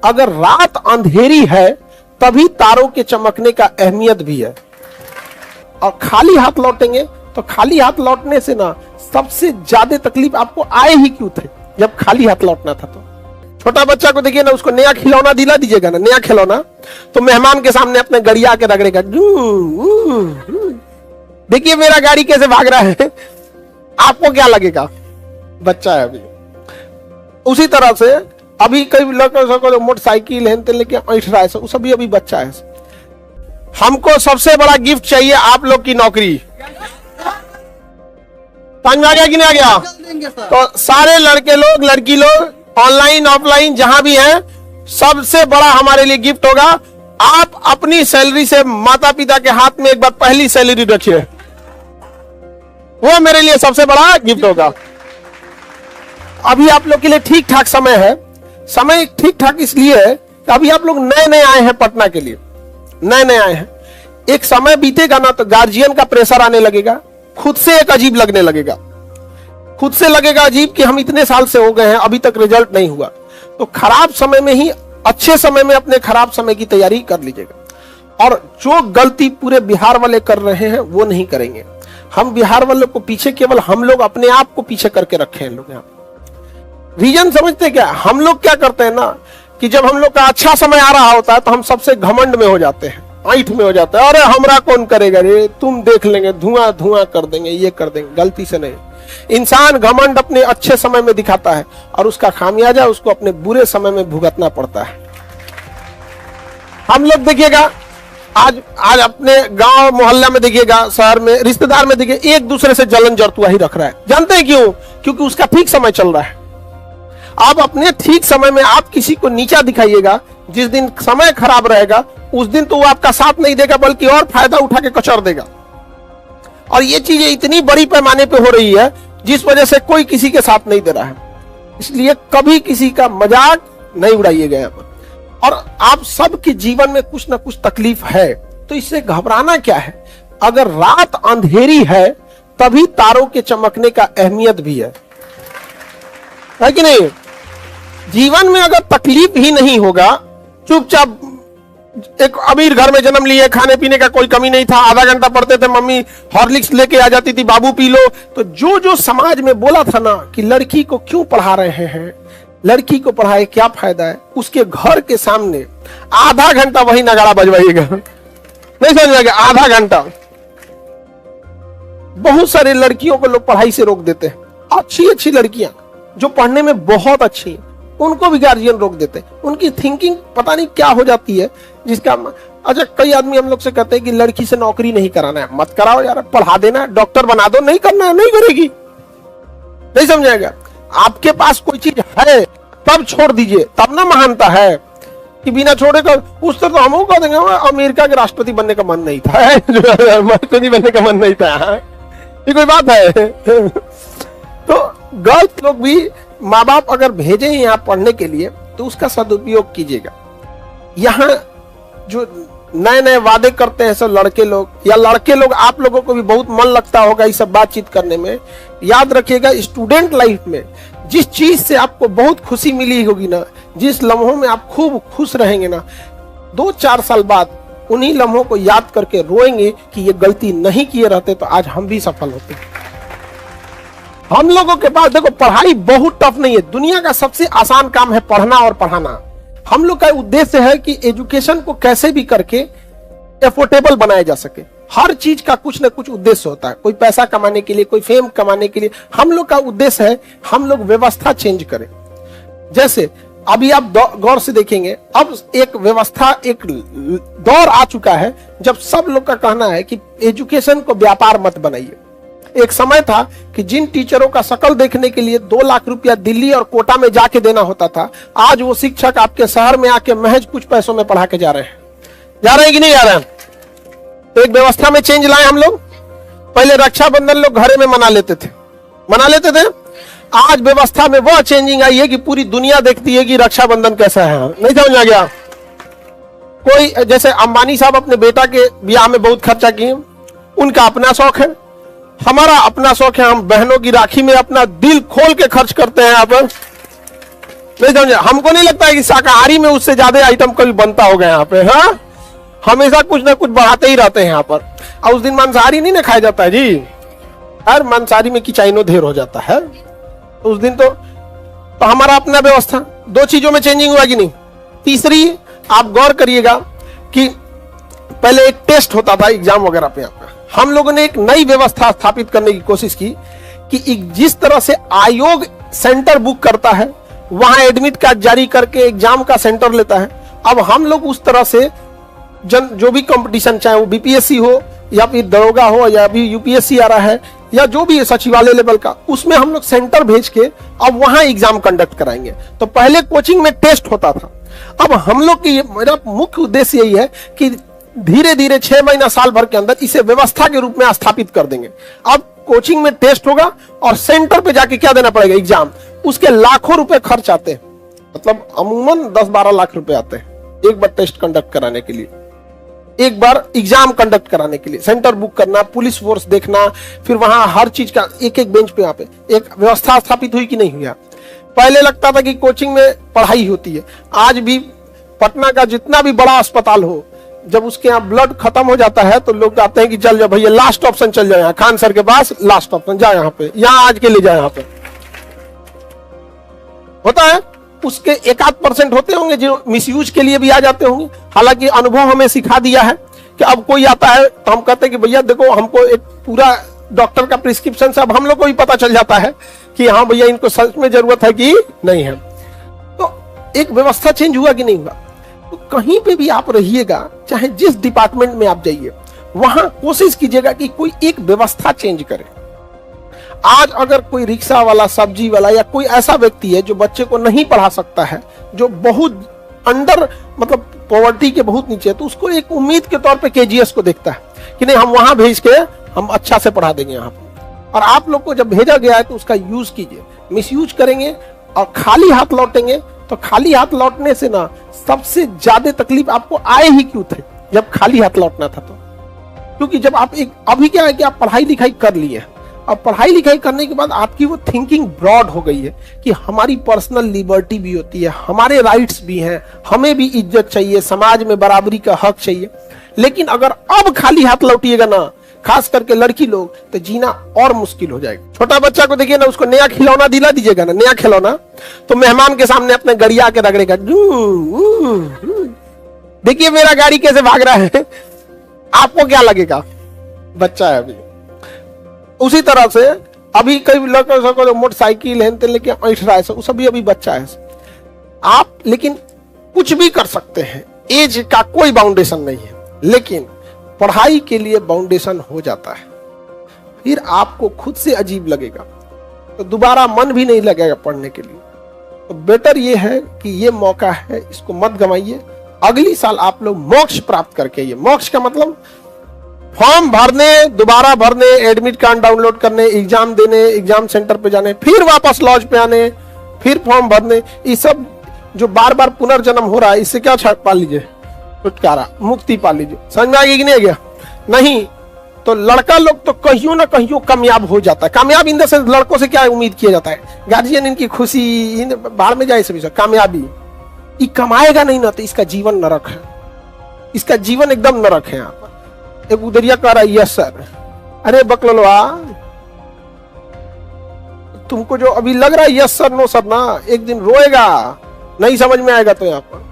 अगर रात अंधेरी है तभी तारों के चमकने का अहमियत भी है। और खाली हाथ लौटेंगे तो खाली हाथ लौटने से ना सबसे ज्यादा तकलीफ आपको आए ही क्यों थे जब खाली हाथ लौटना था। तो छोटा बच्चा को देखिए ना, उसको नया खिलौना दिला दीजिएगा ना, नया खिलौना, तो मेहमान के सामने अपने गड़िया के रगड़ेगा, देखिए मेरा गाड़ी कैसे भाग रहा है। आपको क्या लगेगा? बच्चा है अभी। उसी तरह से अभी कई लड़कों मोटरसाइकिल है लेके ऐठ रहा है, वो सभी अभी बच्चा है। हमको सबसे बड़ा गिफ्ट चाहिए आप लोग की नौकरी। समझ में आ गया कि नहीं आ गया? तो सारे लड़के लोग, लड़की लोग, ऑनलाइन ऑफलाइन जहां भी हैं, सबसे बड़ा हमारे लिए गिफ्ट होगा, आप अपनी सैलरी से माता पिता के हाथ में एक बार पहली सैलरी रखिए, वो मेरे लिए सबसे बड़ा गिफ्ट होगा। अभी आप लोग के लिए ठीक ठाक समय है। समय ठीक ठाक इसलिए है कि अभी आप लोग नए नए आए हैं पटना के लिए, नए नए आए हैं। एक समय बीतेगा ना तो गार्जियन का प्रेशर आने लगेगा, खुद से एक अजीब लगने लगेगा, खुद से लगेगा अजीब कि हम इतने साल से हो गए हैं अभी तक रिजल्ट नहीं हुआ। तो खराब समय में ही अच्छे समय में अपने खराब समय की तैयारी कर लीजिएगा। और जो गलती पूरे बिहार वाले कर रहे हैं वो नहीं करेंगे। हम बिहार वालों को पीछे केवल हम लोग अपने आप को पीछे करके रखे हैं। लोग यहाँ रीजन समझते क्या? हम लोग क्या करते हैं ना कि जब हम लोग का अच्छा समय आ रहा होता है तो हम सबसे घमंड में हो जाते हैं, ऐठ में हो जाता है, अरे हमरा कौन करेगा रे, तुम देख लेंगे, धुआं धुआं कर देंगे, ये कर देंगे। गलती से नहीं। इंसान घमंड अपने अच्छे समय में दिखाता है और उसका खामियाजा उसको अपने बुरे समय में भुगतना पड़ता है। हम लोग देखिएगा आज अपने गांव मोहल्ला में देखिएगा, शहर में, रिश्तेदार में देखिए, एक दूसरे से जलन जरतुआ ही रख रहा है। जानते हैं क्यों? क्योंकि उसका ठीक समय चल रहा है। आप अपने ठीक समय में आप किसी को नीचा दिखाइएगा, जिस दिन समय खराब रहेगा उस दिन तो वो आपका साथ नहीं देगा बल्कि और फायदा उठा के कचर देगा। और ये चीजें इतनी बड़ी पैमाने पे हो रही है जिस वजह से कोई किसी के साथ नहीं दे रहा है। इसलिए कभी किसी का मजाक नहीं उड़ाइएगा यहाँ पर। और आप सबके जीवन में कुछ ना कुछ तकलीफ है तो इससे घबराना क्या है? अगर रात अंधेरी है तभी तारों के चमकने का अहमियत भी है कि नहीं? जीवन में अगर तकलीफ ही नहीं होगा, चुपचाप एक अमीर घर में जन्म लिए, खाने पीने का कोई कमी नहीं था, आधा घंटा पढ़ते थे, मम्मी हॉर्लिक्स लेके आ जाती थी, बाबू पी लो, तो जो समझ में बोला था ना कि लड़की को क्यों पढ़ा रहे हैं, लड़की को पढ़ाए क्या फायदा है, उसके घर के सामने आधा घंटा वही नगाड़ा बजवाइएगा। नहीं समझ में आ गया? आधा घंटा। बहुत सारे लड़कियों को लोग पढ़ाई से रोक देते हैं। अच्छी अच्छी लड़कियां जो पढ़ने में बहुत अच्छी हैं उनको भी गार्जियन रोक देते हैं। उनकी थिंकिंग पता नहीं क्या हो जाती है जिसका। अच्छा, कई आदमी हम लोग से कहते हैं कि लड़की से नौकरी नहीं कराना है। मत कराओ यार, पढ़ा देना, डॉक्टर बना दो, नहीं करना है, नहीं करेगी। नहीं समझाएगा? आपके पास कोई चीज है तब छोड़ दीजिए, तब ना महानता है कि बिना छोड़े कर। उस तरह तो हम कह देंगे अमेरिका के राष्ट्रपति बनने का मन नहीं था, राष्ट्रपति बनने का मन नहीं था। ये कोई बात है? तो गलत लोग भी माँ बाप अगर भेजे यहाँ पढ़ने के लिए तो उसका सदुपयोग कीजिएगा। यहाँ जो नए नए वादे करते हैं सब लड़के लोग, या लड़के लोग, आप लोगों को भी बहुत मन लगता होगा ये सब बातचीत करने में। याद रखिएगा, स्टूडेंट लाइफ में जिस चीज से आपको बहुत खुशी मिली होगी ना, जिस लम्हों में आप खूब खुश रहेंगे ना, 2-4 साल बाद उन्हीं लम्हों को याद करके रोएंगे कि ये गलती नहीं किए रहते तो आज हम भी सफल होते। हम लोगों के पास देखो, पढ़ाई बहुत टफ नहीं है। दुनिया का सबसे आसान काम है पढ़ना और पढ़ाना। हम लोग का उद्देश्य है कि एजुकेशन को कैसे भी करके एफोर्डेबल बनाया जा सके। हर चीज का कुछ ना कुछ उद्देश्य होता है, कोई पैसा कमाने के लिए, कोई फेम कमाने के लिए। हम लोग का उद्देश्य है हम लोग व्यवस्था चेंज करें। जैसे अभी आप गौर से देखेंगे, अब एक व्यवस्था, एक दौर आ चुका है जब सब लोग का कहना है कि एजुकेशन को व्यापार मत बनाइए। एक समय था कि जिन टीचरों का शकल देखने के लिए 2 लाख रुपया दिल्ली और कोटा में जाके देना होता था, आज वो शिक्षक आपके शहर में आके महज कुछ पैसों में पढ़ा के जा रहे हैं कि नहीं जा रहे हैं? तो एक व्यवस्था में चेंज लाए हम लोग। पहले रक्षाबंधन लोग घरे में मना लेते थे। आज व्यवस्था में वह चेंजिंग आई है कि पूरी दुनिया देखती है कि रक्षाबंधन कैसा है। नहीं समझ आ गया? कोई जैसे अंबानी साहब अपने बेटा के ब्याह में बहुत खर्चा किए, उनका अपना शौक है, हमारा अपना शौक है। हम बहनों की राखी में अपना दिल खोल के खर्च करते हैं। यहाँ पर नहीं समझे, हमको नहीं लगता है कि शाकाहारी में उससे ज्यादा आइटम कभी बनता होगा यहाँ पे। हाँ, हमेशा कुछ ना कुछ बढ़ाते ही रहते हैं यहाँ पर। और उस दिन मांसाहारी नहीं ना खाया जाता है जी, हर मांसाहारी में किचाइनो ढेर हो जाता है तो उस दिन तो हमारा अपना व्यवस्था। दो चीजों में चेंजिंग हुआ कि नहीं। तीसरी, आप गौर करिएगा कि पहले एक टेस्ट होता था एग्जाम वगैरह पे। हम लोगों ने एक नई व्यवस्था स्थापित करने की कोशिश की कि जिस तरह से आयोग सेंटर बुक करता है, वहां एडमिट कार्ड जारी करके एग्जाम का सेंटर लेता है, अब हम लोग उस तरह से जो भी कंपटीशन, चाहे वो बीपीएससी हो या फिर दरोगा हो या अभी यूपीएससी आ रहा है या जो भी सचिवालय लेवल का, उसमें हम लोग सेंटर भेज के अब वहां एग्जाम कंडक्ट कराएंगे। तो पहले कोचिंग में टेस्ट होता था, अब हम लोग की मेरा मुख्य उद्देश्य यही है कि धीरे धीरे 6 महीना साल भर के अंदर इसे व्यवस्था के रूप में स्थापित कर देंगे। अब कोचिंग में टेस्ट होगा और सेंटर पे जाके क्या देना पड़ेगा, एग्जाम। उसके लाखों रुपए खर्च आते हैं, मतलब अमूमन 10-12 लाख रुपए आते हैं एक बार टेस्ट कंडक्ट कराने के लिए, एक बार एग्जाम कंडक्ट कराने के लिए। सेंटर बुक करना, पुलिस फोर्स देखना, फिर वहां हर चीज का एक एक बेंच पे यहाँ पे एक व्यवस्था स्थापित हुई कि नहीं हुई। पहले लगता था कि कोचिंग में पढ़ाई होती है। आज भी पटना का जितना भी बड़ा अस्पताल हो, जब उसके यहाँ ब्लड खत्म हो जाता है तो लोग कहते हैं कि चल जाओ भैया, लास्ट ऑप्शन चल जाओ यहाँ खान सर के पास, लास्ट ऑप्शन जा यहाँ पे, यहाँ आज के ले जाए। यहाँ पे होता है, उसके 1-8% होते होंगे जो मिसयूज के लिए भी आ जाते होंगे। हालांकि अनुभव हमें सिखा दिया है कि अब कोई आता है तो हम कहते हैं कि भैया देखो, हमको एक पूरा डॉक्टर का प्रिस्क्रिप्शन से अब हम लोग को भी पता चल जाता है कि हाँ भैया इनको सच में जरूरत है कि नहीं है। तो एक व्यवस्था चेंज हुआ कि नहीं हुआ। तो कहीं पे भी आप रहिएगा, चाहे जिस डिपार्टमेंट में आप जाइए, वहां कोशिश कीजिएगा कि कोई एक व्यवस्था चेंज करे। आज अगर कोई रिक्शा वाला, सब्जी वाला या कोई ऐसा व्यक्ति है जो बच्चे को नहीं पढ़ा सकता है, जो बहुत अंडर मतलब पॉवर्टी के बहुत नीचे है, तो उसको एक उम्मीद के तौर पे केजीएस को देखता है कि नहीं हम वहां भेज के हम अच्छा से पढ़ा देंगे यहाँ पर। और आप लोग को जब भेजा गया है तो उसका यूज कीजिए। मिसयूज करेंगे और खाली हाथ लौटेंगे तो खाली हाथ लौटने से ना सबसे ज्यादा तकलीफ आपको आए ही क्यों थे जब खाली हाथ लौटना था। तो क्योंकि जब आप एक अभी क्या है कि आप पढ़ाई लिखाई कर लिए और पढ़ाई लिखाई करने के बाद आपकी वो थिंकिंग ब्रॉड हो गई है कि हमारी पर्सनल लिबर्टी भी होती है, हमारे राइट्स भी हैं, हमें भी इज्जत चाहिए, समाज में बराबरी का हक चाहिए। लेकिन अगर अब खाली हाथ लौटिएगा ना, खास करके लड़की लोग, तो जीना और मुश्किल हो जाएगा। छोटा बच्चा को देखिए ना, उसको नया खिलौना दिला दीजिएगा ना, नया खिलौना, तो मेहमान के सामने अपने गड़िया के रगड़ेगा। देखिए मेरा गाड़ी कैसे भाग रहा है, आपको क्या लगेगा, बच्चा है अभी। उसी तरह से अभी कई लड़कों मोटरसाइकिल है लेके ऐठ रहा है, वो सभी अभी बच्चा है आप। लेकिन कुछ भी कर सकते हैं, एज का कोई बाउंडेशन नहीं है। लेकिन पढ़ाई के लिए बाउंडेशन हो जाता है, फिर आपको खुद से अजीब लगेगा, तो दोबारा मन भी नहीं लगेगा पढ़ने के लिए। तो बेटर ये है कि ये मौका है, इसको मत गंवाइए। अगली साल आप लोग मोक्ष प्राप्त करके आइए। मोक्ष का मतलब फॉर्म भरने, दोबारा भरने, एडमिट कार्ड डाउनलोड करने, एग्जाम देने, एग्जाम सेंटर पे जाने, फिर वापस लॉज पे आने, फिर फॉर्म भरने, ये सब जो बार बार पुनर्जन्म हो रहा है, इससे क्या पा लीजिए, छुटकारा, मुक्ति पा लीजिए। समझ में आ गया कि नहीं गया? नहीं तो लड़का लोग तो कहियो ना कहियो कामयाब हो जाता है। कामयाब इन द सेंस लड़कों से क्या उम्मीद किया जाता है, गार्जियन इनकी खुशी, बाहर में जाए सभी कामयाबी। ये कमाएगा नहीं ना तो इसका जीवन नरक है, इसका जीवन एकदम नरक है। यहाँ पर एक उदरिया कह रहा है यस सर, अरे बकलवा तुमको जो अभी लग रहा है यस सर नो सर ना, एक दिन रोएगा, नहीं समझ में आएगा तो यहाँ पर